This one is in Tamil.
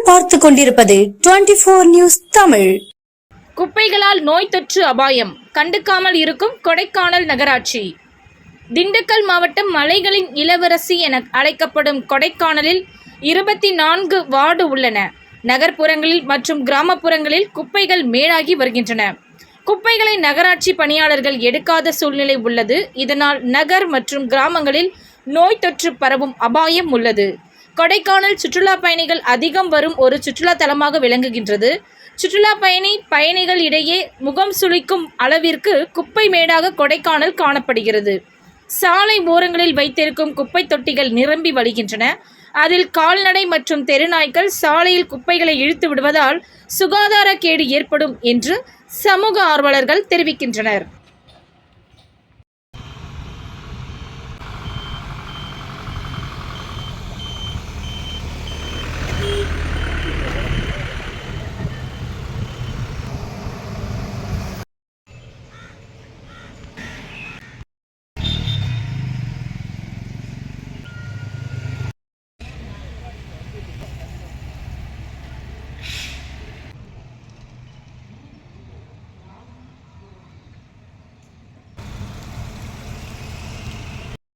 பார்த்து கொண்டிருப்பது 24 நியூஸ் தமிழ். குப்பைகளால் நோய் தொற்று அபாயம் கண்டுக்காமல் இருக்கும் கொடைக்கானல் நகராட்சி. திண்டுக்கல் மாவட்டம் மலைகளின் இளவரசி என அழைக்கப்படும் கொடைக்கானலில் 24 வார்டு உள்ளன. நகர்ப்புறங்களில் மற்றும் கிராமப்புறங்களில் குப்பைகள் மேலாகி வருகின்றன. குப்பைகளை நகராட்சி பணியாளர்கள் எடுக்காத சூழ்நிலை உள்ளது. இதனால் நகர் மற்றும் கிராமங்களில் நோய் தொற்று பரவும் அபாயம் உள்ளது. கொடைக்கானல் சுற்றுலா பயணிகள் அதிகம் வரும் ஒரு சுற்றுலா தலமாக விளங்குகின்றது. சுற்றுலா பயணிகள் இடையே முகம் சுளிக்கும் அளவிற்கு குப்பை மேடாக கொடைக்கானல் காணப்படுகிறது. சாலை ஓரங்களில் வைத்திருக்கும் குப்பை தொட்டிகள் நிரம்பி வழிகின்றன. அதில் கால்நடை மற்றும் தெருநாய்கள் சாலையில் குப்பைகளை இழுத்து விடுவதால் சுகாதார கேடு ஏற்படும் என்று சமூக ஆர்வலர்கள் தெரிவிக்கின்றனர்.